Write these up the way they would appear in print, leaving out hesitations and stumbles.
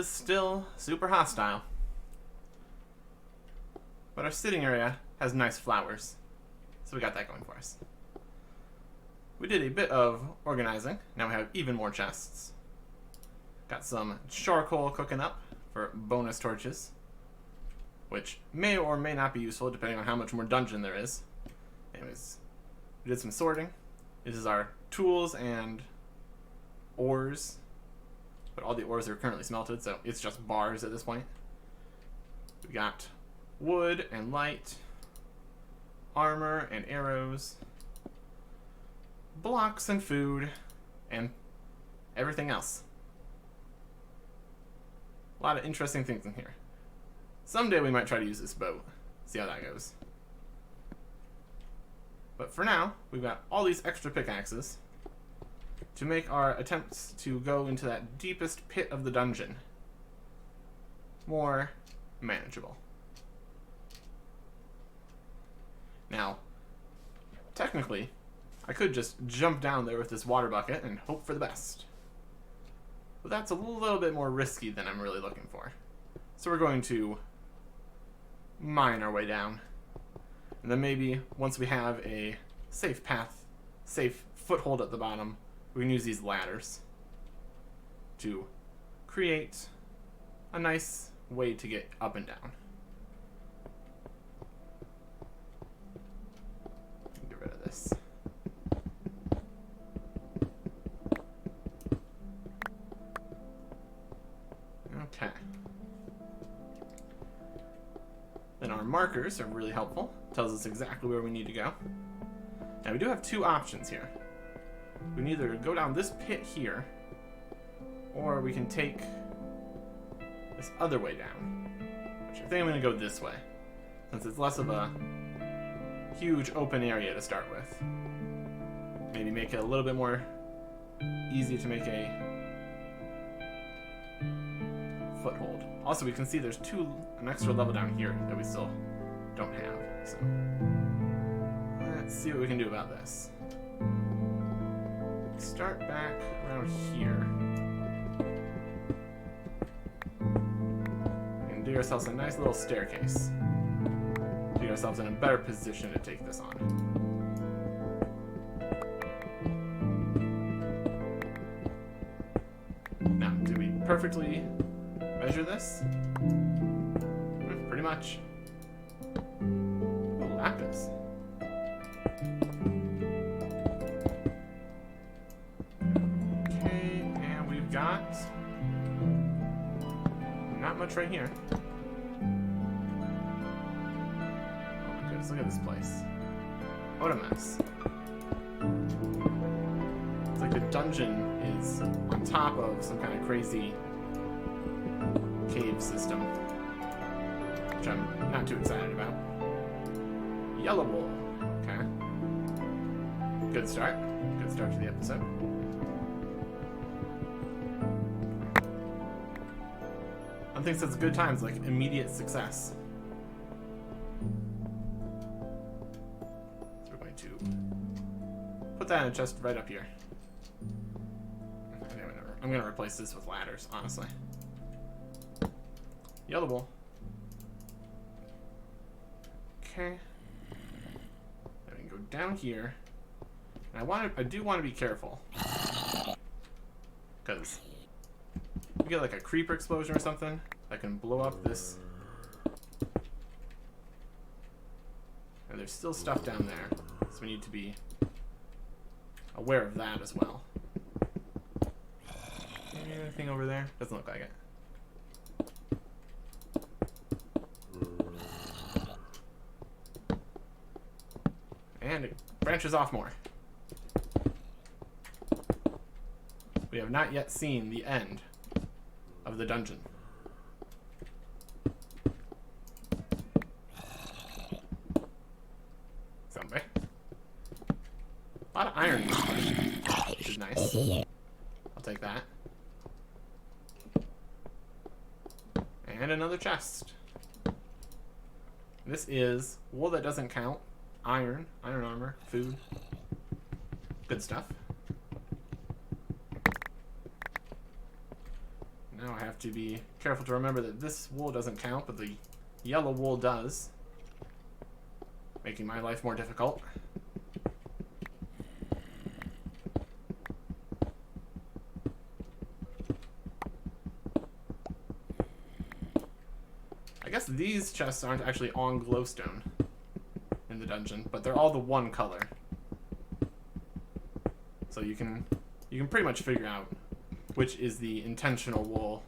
is still super hostile. But our sitting area has nice flowers. So we got that going for us. We did a bit of organizing. Now we have even more chests. Got some charcoal cooking up for bonus torches, which may or may not be useful depending on how much more dungeon there is. Anyways, we did some sorting. This is our tools and ores, but all the ores are currently smelted, so it's just bars at this point. We got wood and light, armor and arrows, blocks and food, and everything else. A lot of interesting things in here. Someday we might try to use this boat. See how that goes. But for now, we've got all these extra pickaxes to make our attempts to go into that deepest pit of the dungeon more manageable. Now, technically, I could just jump down there with this water bucket and hope for the best. But that's a little bit more risky than I'm really looking for. So we're going to mine our way down. And then maybe once we have a safe path, safe foothold at the bottom, we can use these ladders to create a nice way to get up and down. Get rid of this. Okay. Then our markers are really helpful. Tells us exactly where we need to go. Now we do have two options here. We can either go down this pit here, or we can take this other way down. Which I think I'm going to go this way, since it's less of a huge open area to start with. Maybe make it a little bit more easy to make a foothold. Also, we can see there's an extra level down here that we still don't have. So let's see what we can do about this. Start back around here. We can dig ourselves a nice little staircase. Get ourselves in a better position to take this on. Now, did we perfectly measure this? Pretty much. Oh, lapis. Okay, and we've got not much right here. Oh my goodness, look at this place. What a mess. It's like the dungeon is on top of some kind of crazy cave system, which I'm not too excited about. Yellow wool. Okay. Good start. Good start to the episode. One thing says good times, like immediate success. So we're going to put that in a chest right up here. I'm going to replace this with ladders, honestly. Yellow wool. Okay. Then we can go down here. And I do want to be careful. Because we get like a creeper explosion or something that can blow up this. And there's still stuff down there. So we need to be aware of that as well. Anything over there? Doesn't look like it. And it branches off more. We have not yet seen the end of the dungeon. Zombie. A lot of iron in this place, which is nice. I'll take that. And another chest. This is wool that doesn't count. Iron armor, food. Good stuff. Now I have to be careful to remember that this wool doesn't count, but the yellow wool does, making my life more difficult. I guess these chests aren't actually on glowstone in the dungeon, but they're all the one color. So you can pretty much figure out which is the intentional wool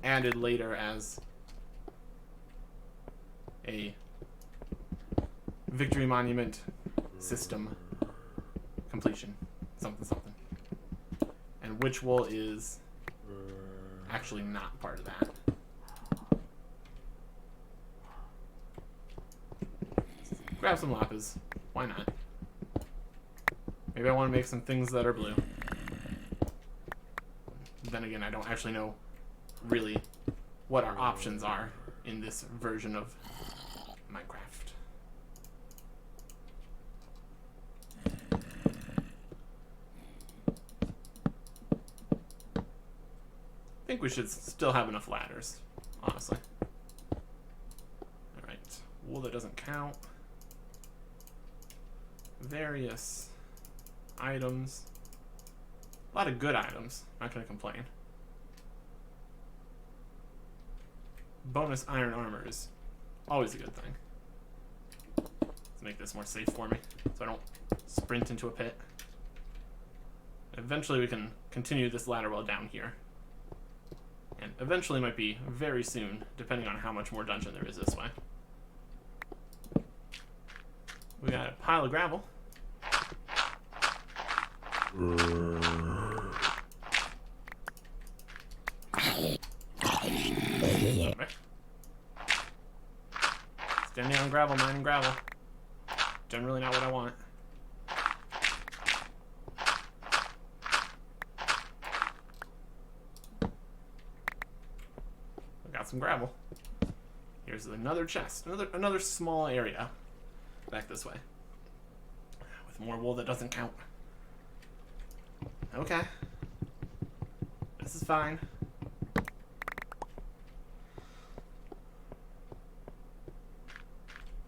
added later as a victory monument system completion. Something, something. And which wool is actually not part of that. Grab some lapis. Why not? Maybe I want to make some things that are blue. Then again, I don't actually know really what our options are in this version of Minecraft. I think we should still have enough ladders, honestly. Alright, wool that doesn't count. Various items. A lot of good items. Not gonna complain. Bonus iron armor is always a good thing. Let's make this more safe for me, so I don't sprint into a pit. Eventually we can continue this ladder well down here. And eventually might be very soon, depending on how much more dungeon there is this way. We got a pile of gravel. Okay. Standing on gravel, mining gravel. Generally not what I want. I got some gravel. Here's another chest. Another small area. Back this way. With more wool that doesn't count. Okay. This is fine.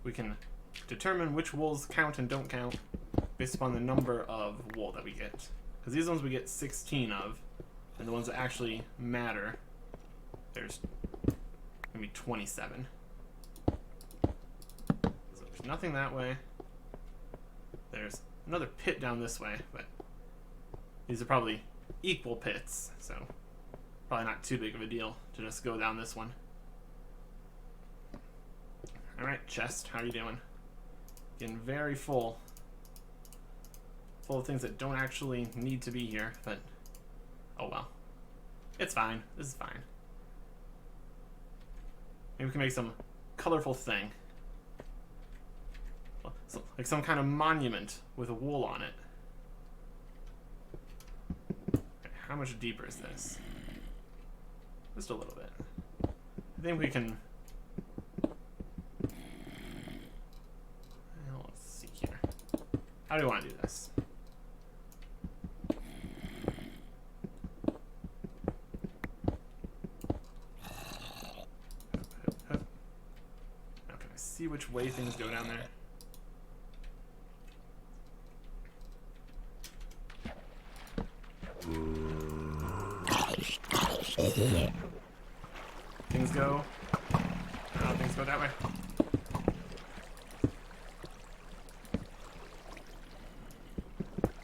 We can determine which wools count and don't count based upon the number of wool that we get. Because these ones we get 16 of, and the ones that actually matter, there's maybe 27. So there's nothing that way. There's another pit down this way, but these are probably equal pits, so probably not too big of a deal to just go down this one. Alright, chest, how are you doing? Getting very full. Full of things that don't actually need to be here, but oh well. It's fine. This is fine. Maybe we can make some colorful thing. Like some kind of monument with a wool on it. Okay, how much deeper is this? Just a little bit. I think we can... Well, let's see here. How do we want to do this? Now can I see which way things go down there? Things go. Oh, things go that way.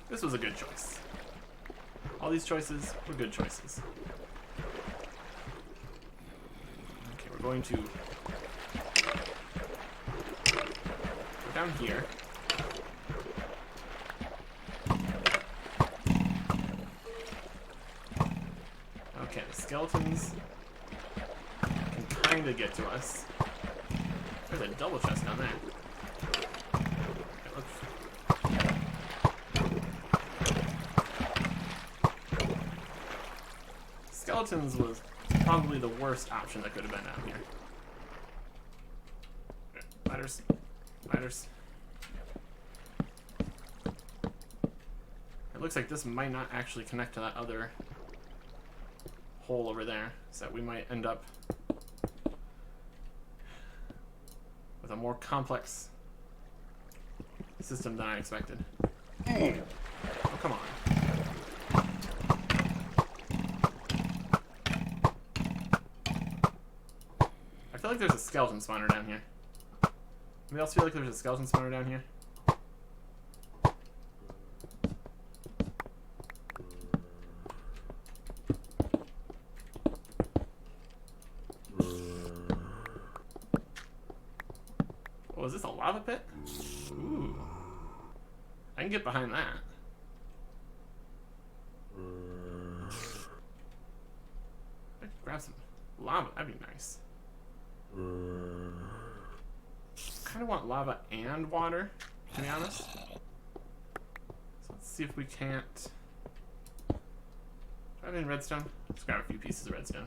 This was a good choice. All these choices were good choices. Okay, we're going to go down here. Okay, the skeletons can kind of get to us. There's a double chest down there. Okay, look. Skeletons was probably the worst option that could have been down here. Okay, ladders. Ladders. It looks like this might not actually connect to that other hole over there, so we might end up with a more complex system than I expected. Oh, come on. I feel like there's a skeleton spawner down here. Anybody else feel like there's a skeleton spawner down here? Oh, is this a lava pit? Ooh. I can get behind that. I could grab some lava, that'd be nice. Kind of want lava and water, to be honest. So let's see if we can't. Try it in redstone. Let's grab a few pieces of redstone.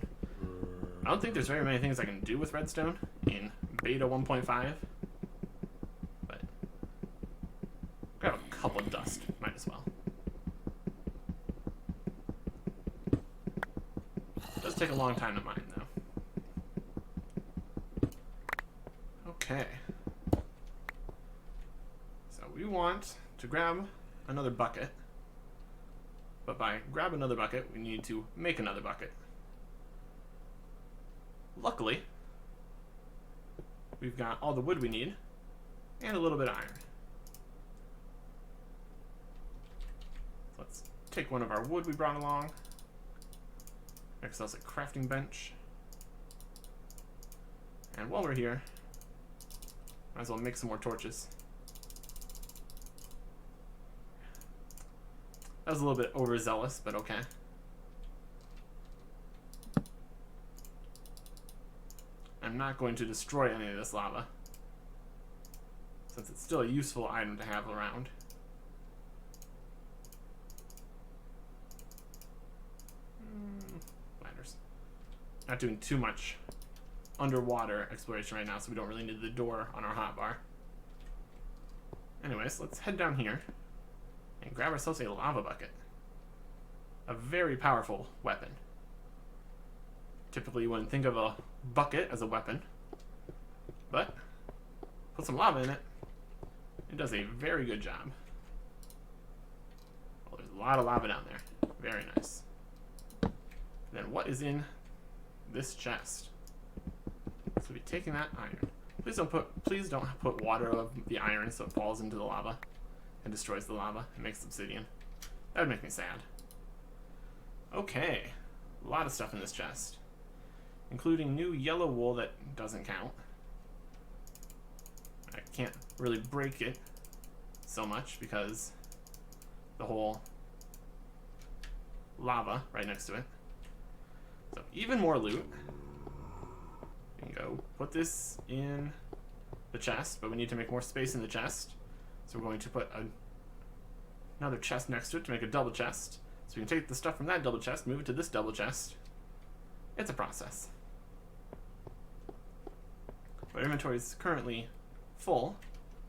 I don't think there's very many things I can do with redstone in beta 1.5. But grab a couple of dust, might as well. It does take a long time to mine, though. Okay. So we want to grab another bucket. But by grab another bucket, we need to make another bucket. Luckily, we've got all the wood we need and a little bit of iron. So let's take one of our wood we brought along. Make ourselves a crafting bench. And while we're here, might as well make some more torches. That was a little bit overzealous, but okay. I'm not going to destroy any of this lava, since it's still a useful item to have around. Ladders. Not doing too much underwater exploration right now, so we don't really need the door on our hotbar. Anyways, let's head down here and grab ourselves a lava bucket. A very powerful weapon. Typically, you wouldn't think of a bucket as a weapon, but put some lava in it, it does a very good job. Well, there's a lot of lava down there. Very nice. And then what is in this chest? So we'll be taking that iron. Please don't put water of the iron so it falls into the lava and destroys the lava and makes obsidian. That would make me sad. Okay, a lot of stuff in this chest, including new yellow wool that doesn't count. I can't really break it so much because the whole lava right next to it. So even more loot. We can go put this in the chest, but we need to make more space in the chest. So we're going to put another chest next to it to make a double chest. So we can take the stuff from that double chest, move it to this double chest. It's a process. Our inventory is currently full,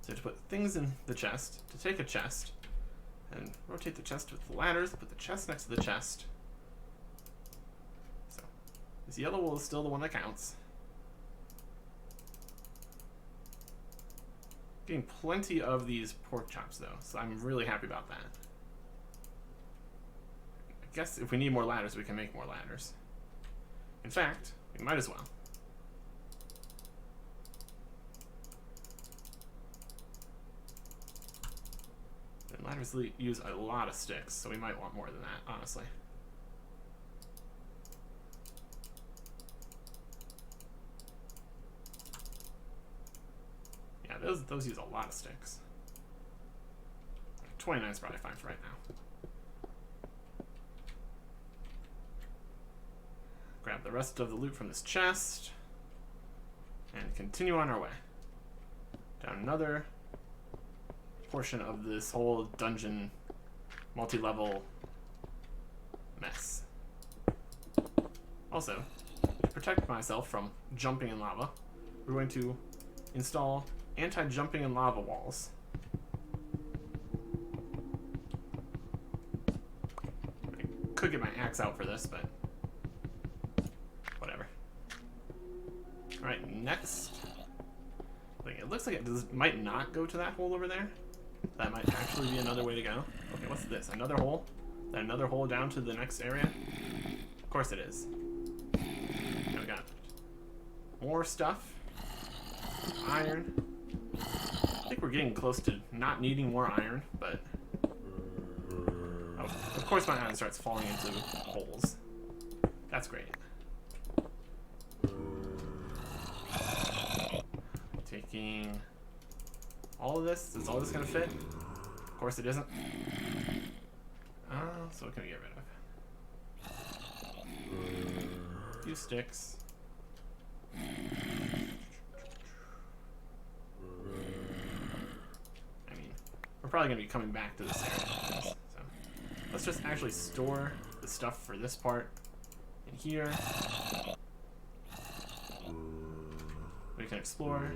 so to put things in the chest, to take a chest, and rotate the chest with the ladders, put the chest next to the chest. So this yellow wool is still the one that counts. Getting plenty of these pork chops though, so I'm really happy about that. I guess if we need more ladders, we can make more ladders. In fact, we might as well. And ladders use a lot of sticks, so we might want more than that, honestly. Yeah, those use a lot of sticks. 29 is probably fine for right now. Grab the rest of the loot from this chest and continue on our way down another portion of this whole dungeon multi-level mess. Also, to protect myself from jumping in lava, we're going to install anti-jumping in lava walls. I could get my axe out for this, but Alright, next. Like, it looks like it might not go to that hole over there. That might actually be another way to go. Okay, what's this? Another hole? Is that another hole down to the next area? Of course it is. Now we got more stuff. Iron. I think we're getting close to not needing more iron, but... Oh, of course my iron starts falling into holes. That's great. Taking all of this. Is all this gonna fit? Of course it isn't. So what can we get rid of? A few sticks. I mean, we're probably gonna be coming back to this area. So let's just actually store the stuff for this part in here. We can explore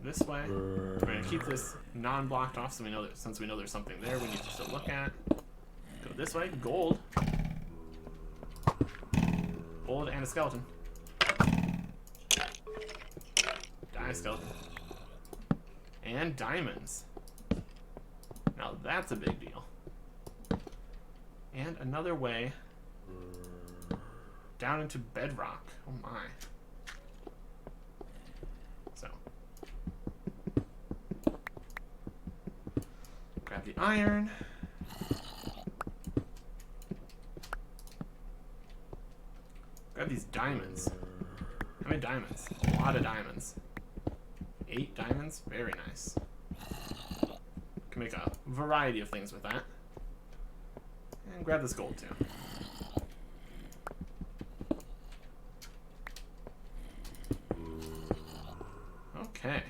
this way. We're gonna keep this non-blocked off, so we know that since we know there's something there, we need to still look at. Go this way. Gold. Gold and a skeleton. Die skeleton. And diamonds. Now that's a big deal. And another way down into bedrock. Oh my. So. Grab the iron. Grab these diamonds. How many diamonds? A lot of diamonds. 8 diamonds? Very nice. Can make a variety of things with that. And grab this gold too. Okay.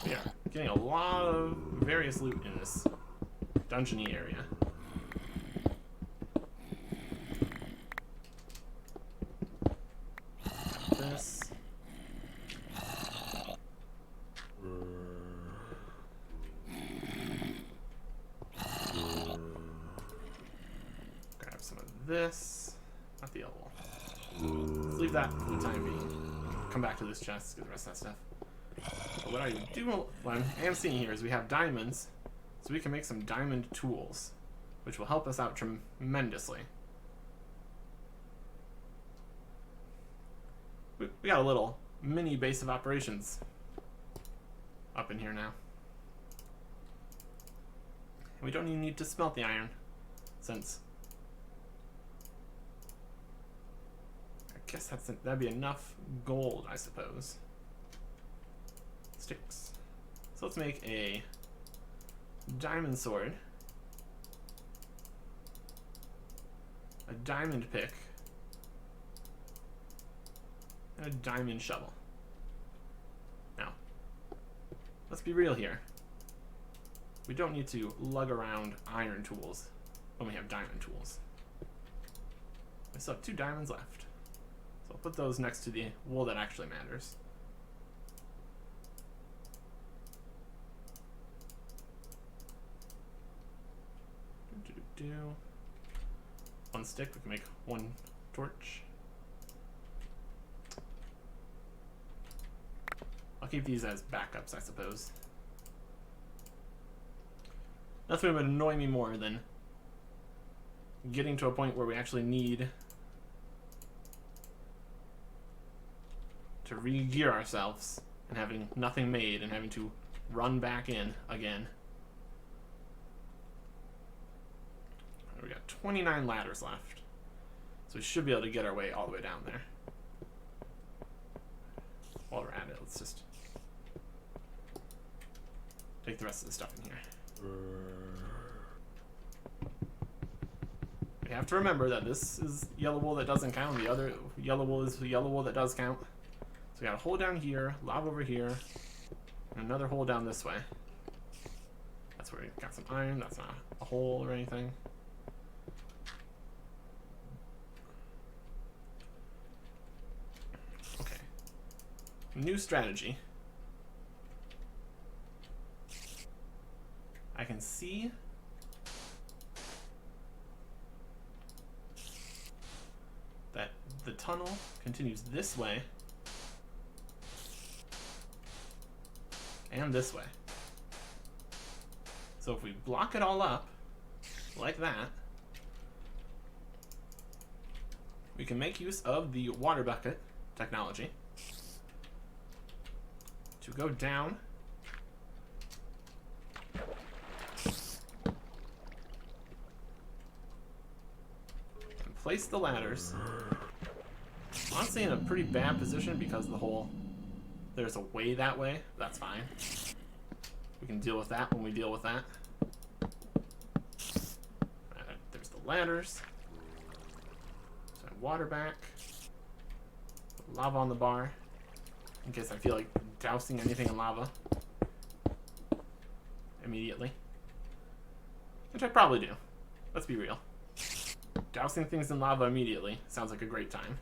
We are getting a lot of various loot in this dungeony area. This. Grab some of this. Not the elbow. Let's leave that for the time being. Come back to this chest, get the rest of that stuff. But what I am seeing here is we have diamonds, so we can make some diamond tools, which will help us out tremendously. We got a little mini base of operations up in here now. We don't even need to smelt the iron, since I guess that'd be enough gold, I suppose. Sticks. So let's make a diamond sword, a diamond pick, and a diamond shovel. Now, let's be real here. We don't need to lug around iron tools when we have diamond tools. We still have 2 diamonds left. So I'll put those next to the wool that actually matters. One stick, we can make 1 torch. I'll keep these as backups, I suppose. Nothing would annoy me more than getting to a point where we actually need to re-gear ourselves and having nothing made and having to run back in again. We got 29 ladders left, so we should be able to get our way all the way down there. While we're at it, let's just take the rest of the stuff in here. We have to remember that this is yellow wool that doesn't count. The other yellow wool is the yellow wool that does count. So we got a hole down here, lava over here, and another hole down this way. That's where we got some iron. That's not a hole or anything. Okay. New strategy. I can see tunnel continues this way. And this way. So if we block it all up, like that, we can make use of the water bucket technology to go down and place the ladders. Honestly, in a pretty bad position because there's a way that way. That's fine. We can deal with that when we deal with that. There's the ladders. Send water back. Lava on the bar. In case I feel like dousing anything in lava. Immediately. Which I probably do. Let's be real. Dousing things in lava immediately sounds like a great time.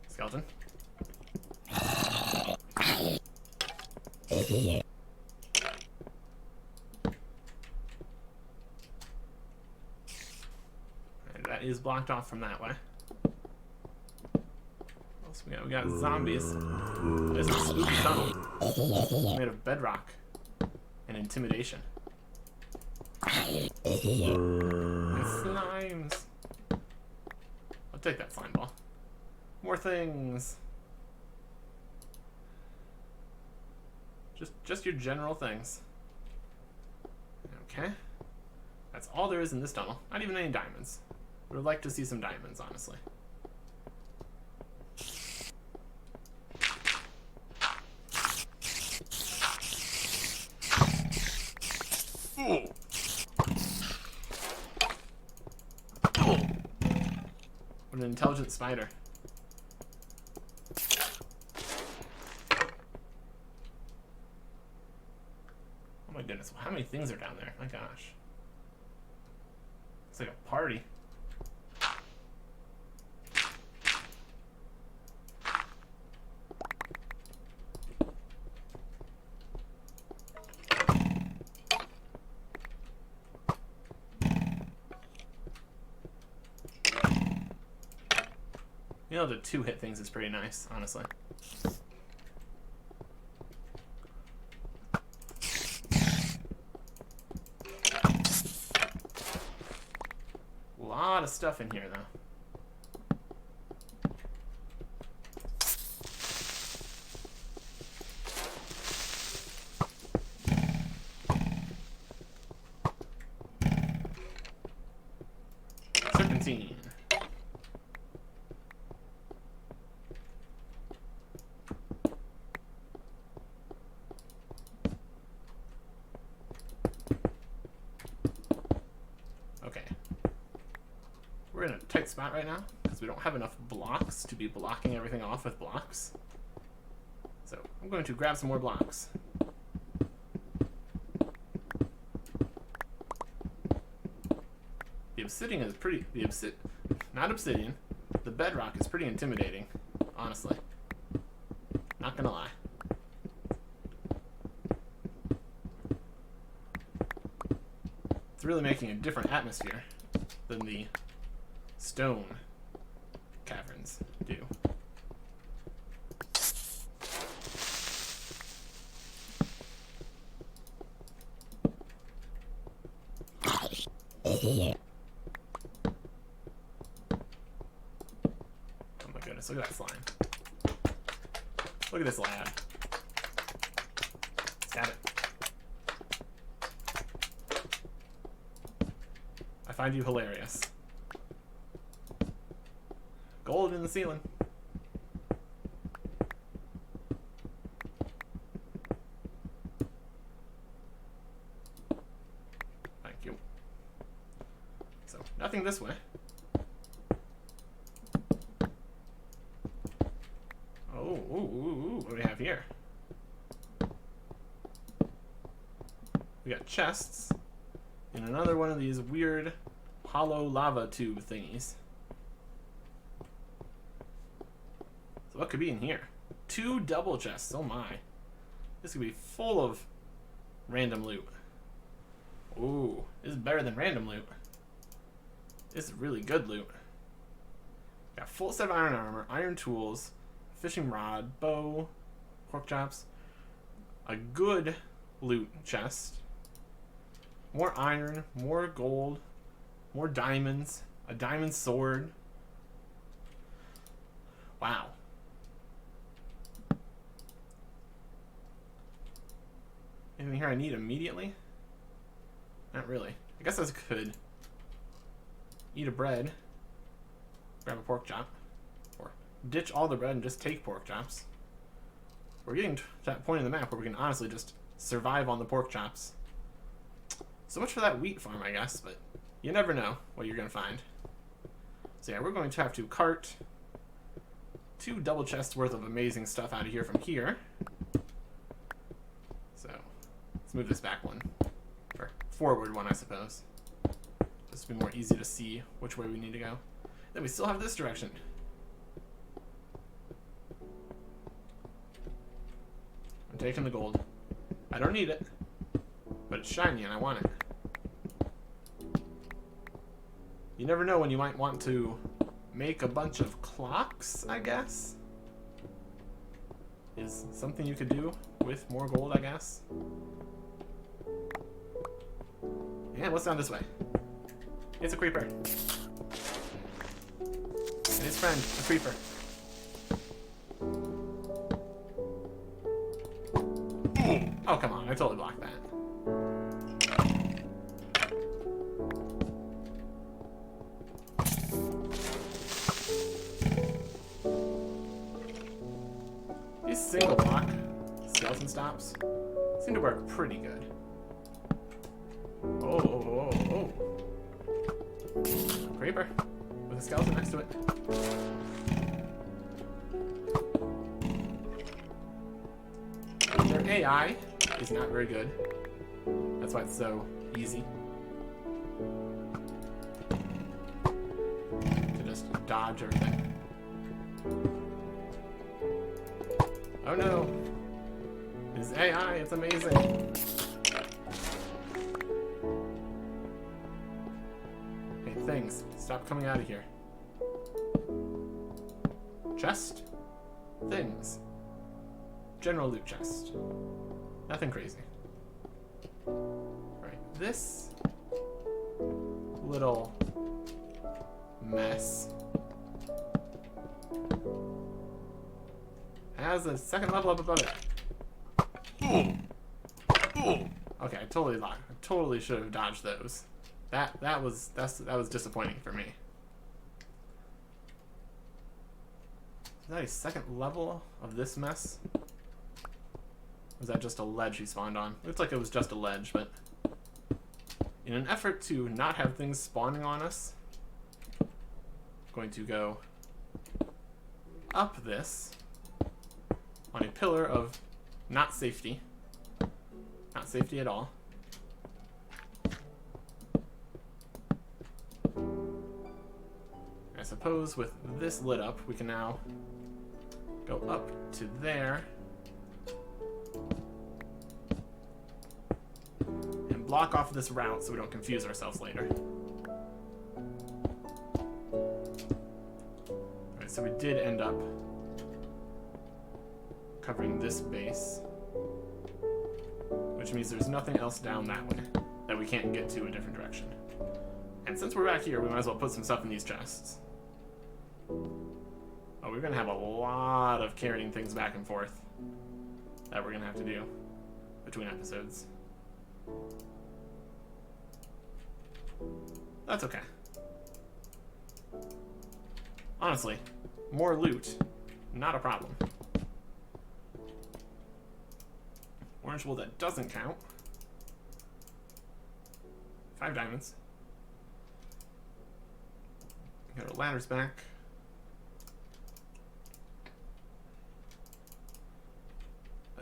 Skeleton. And that is blocked off from that way. What else we got? We got zombies. There's a spooky tunnel made of bedrock and intimidation. And slimes. I'll take that slime ball. More things. Just your general things. Okay. That's all there is in this tunnel. Not even any diamonds. I would like to see some diamonds, honestly. Ooh. What an intelligent spider. Oh my goodness, how many things are down there? My gosh. It's like a party. You know, the two-hit things is pretty nice, honestly. A lot of stuff in here, though. Serpentine. Okay. We're in a tight spot right now because we don't have enough blocks to be blocking everything off with blocks. So I'm going to grab some more blocks. The obsidian is pretty... not obsidian. The bedrock is pretty intimidating, honestly. Not gonna lie. It's really making a different atmosphere than the stone caverns do. Oh my goodness, look at that slime. Look at this lad. Stab it. I find you hilarious. Gold in the ceiling. Thank you. So, nothing this way. Oh, ooh, what do we have here? We got chests in another one of these weird hollow lava tube thingies. So what could be in here? 2 double chests, oh my. This could be full of random loot. Ooh, this is better than random loot. This is really good loot. Got full set of iron armor, iron tools, fishing rod, bow, pork chops, a good loot chest, more iron, more gold, more diamonds, a diamond sword. Wow. Anything here I need immediately? Not really. I guess I could eat a bread, grab a pork chop, or ditch all the bread and just take pork chops. We're getting to that point in the map where we can honestly just survive on the pork chops. So much for that wheat farm, I guess, but you never know what you're going to find. So yeah, we're going to have to cart 2 double chests worth of amazing stuff out of here from here. So let's move this back one, or forward one, I suppose. Just to be more easy to see which way we need to go. Then we still have this direction. I'm taking the gold. I don't need it, but it's shiny and I want it. You never know when you might want to make a bunch of clocks, I guess. Is something you could do with more gold, I guess. And what's down this way? It's a creeper. And his friend, a creeper. Oh, come on. I totally blocked that. These single block skeleton stops seem to work pretty good. Oh. Creeper with a skeleton next to it. Their AI is not very good. That's why it's so easy to just dodge everything. Oh no! His AI, it's amazing! Hey, things, stop coming out of here. Chest? Things. General loot chest. Nothing crazy. Right, this little mess has a second level up above it. Okay, I totally lied. I totally should have dodged those. That was disappointing for me. Is that a second level of this mess? Was that just a ledge he spawned on? Looks like it was just a ledge, but in an effort to not have things spawning on us, I'm going to go up this on a pillar of not safety. Not safety at all. I suppose with this lit up, we can now go up to there and block off this route so we don't confuse ourselves later. Alright, so we did end up covering this base, which means there's nothing else down that way that we can't get to a different direction. And since we're back here, we might as well put some stuff in these chests. Oh, we're gonna have a lot of carrying things back and forth that we're gonna have to do between episodes. That's okay. Honestly, more loot, not a problem. Orange wool that doesn't count. 5 diamonds. Got our ladders back.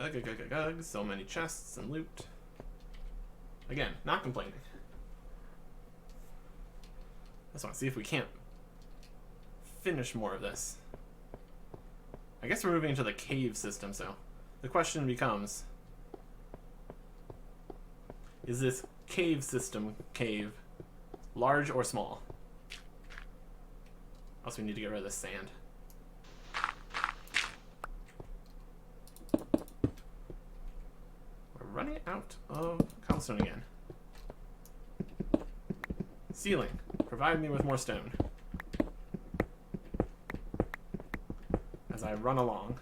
Ugh, so many chests and loot. Again, not complaining. I just want to see if we can't finish more of this. I guess we're moving into the cave system, so the question becomes, is this cave system cave large or small? Also, we need to get rid of this sand. We're running out of cobblestone again. Ceiling. Provide me with more stone. As I run along.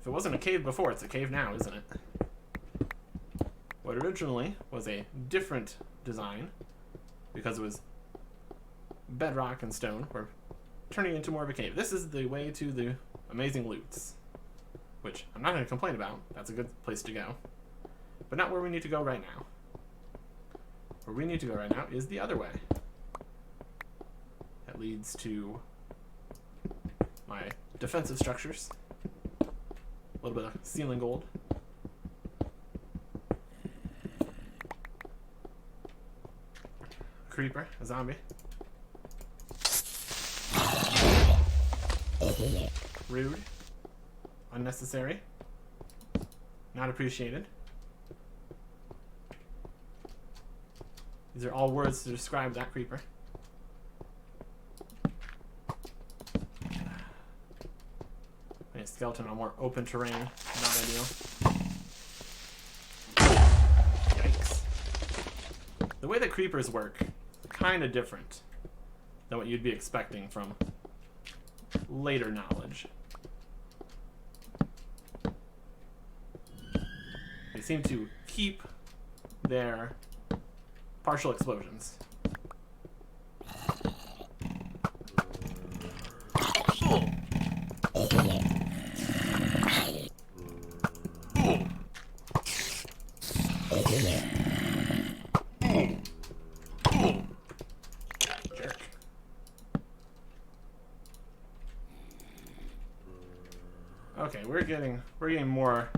If it wasn't a cave before, it's a cave now, isn't it? What originally was a different design, because it was bedrock and stone, we're turning into more of a cave. This is the way to the amazing loots, which I'm not going to complain about. That's a good place to go. But not where we need to go right now. Where we need to go right now is the other way. That leads to my defensive structures. A little bit of ceiling gold. Creeper, a zombie. Rude. Unnecessary. Not appreciated. These are all words to describe that creeper. A skeleton on more open terrain. Not ideal. Yikes. The way that creepers work, kind of different than what you'd be expecting from later knowledge. They seem to keep their partial explosions. Jerk. Okay, we're getting more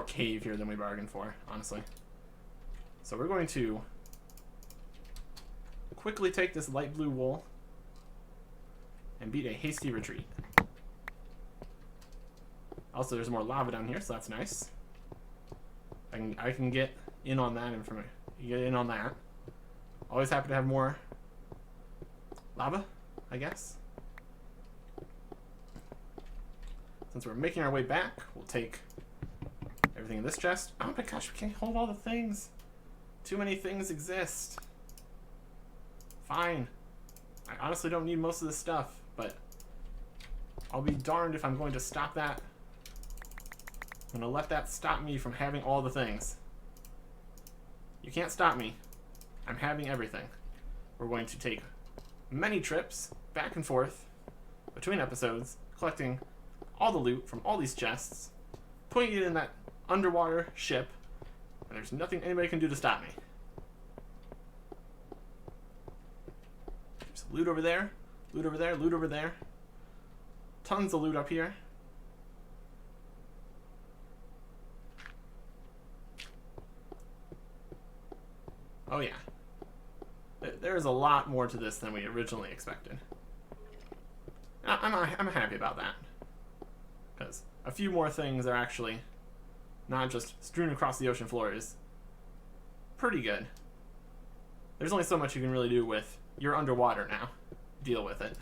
cave here than we bargained for, honestly. So we're going to quickly take this light blue wool and beat a hasty retreat. Also, there's more lava down here, so that's nice. I can get in on that information. Get in on that. Always happy to have more lava, I guess. Since we're making our way back, we'll take everything in this chest. Oh my gosh, we can't hold all the things. Too many things exist. Fine. I honestly don't need most of this stuff, but I'll be darned if I'm going to stop that. I'm going to let that stop me from having all the things. You can't stop me. I'm having everything. We're going to take many trips back and forth between episodes, collecting all the loot from all these chests, putting it in that underwater ship, and there's nothing anybody can do to stop me. There's loot over there, loot over there, loot over there. Tons of loot up here. Oh yeah. There's a lot more to this than we originally expected. I'm happy about that. Because a few more things are actually not just strewn across the ocean floor is pretty good. There's only so much you can really do with you're underwater now. Deal with it.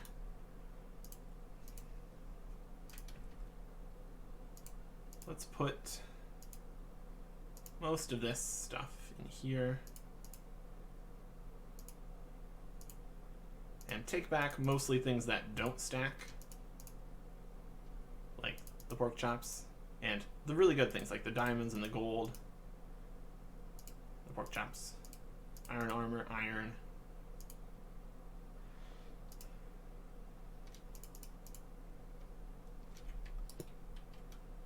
Let's put most of this stuff in here. And take back mostly things that don't stack. Like the pork chops. And the really good things like the diamonds and the gold. The pork chops. Iron armor, iron.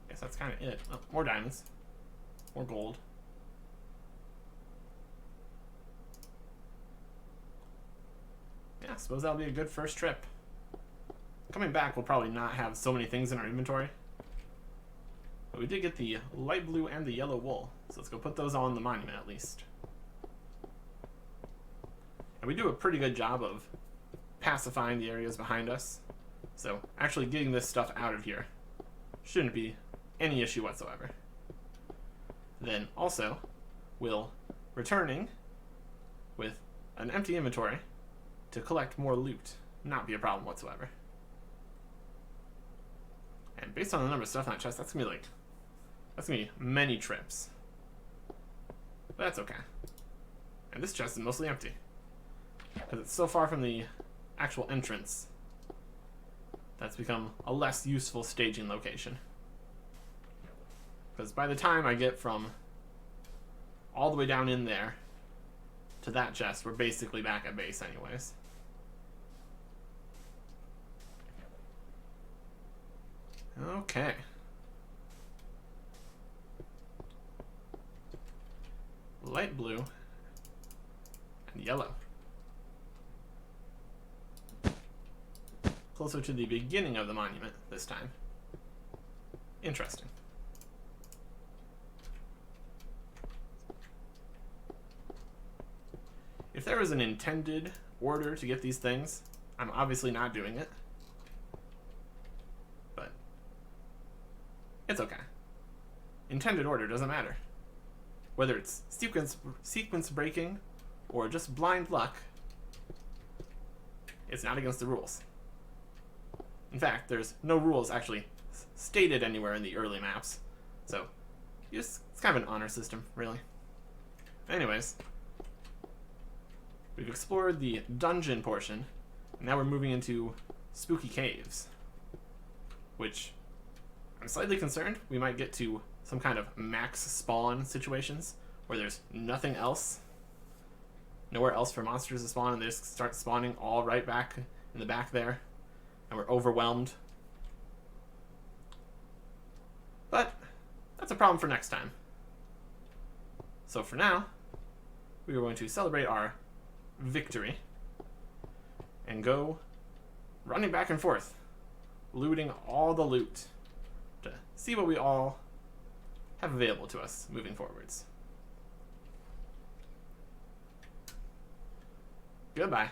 Guess that's kind of it. Oh, more diamonds. More gold. Yeah, I suppose that'll be a good first trip. Coming back, we'll probably not have so many things in our inventory. But we did get the light blue and the yellow wool. So let's go put those on the monument at least. And we do a pretty good job of pacifying the areas behind us. So actually getting this stuff out of here shouldn't be any issue whatsoever. Then also, will returning with an empty inventory to collect more loot not be a problem whatsoever. And based on the number of stuff in that chest, that's gonna be many trips. But that's okay. And this chest is mostly empty, because it's so far from the actual entrance that's become a less useful staging location. Because by the time I get from all the way down in there to that chest, we're basically back at base anyways. Okay. Light blue and yellow. Closer to the beginning of the monument this time. Interesting. If there was an intended order to get these things, I'm obviously not doing it. But it's okay. Intended order doesn't matter. Whether it's sequence breaking or just blind luck, it's not against the rules. In fact, there's no rules actually stated anywhere in the early maps, so it's kind of an honor system, really. Anyways, we've explored the dungeon portion, and now we're moving into spooky caves, which I'm slightly concerned we might get to some kind of max spawn situations where there's nothing else, nowhere else for monsters to spawn, and they just start spawning all right back in the back there, and we're overwhelmed. But that's a problem for next time. So for now, we are going to celebrate our victory and go running back and forth, looting all the loot to see what we all have available to us moving forwards. Goodbye.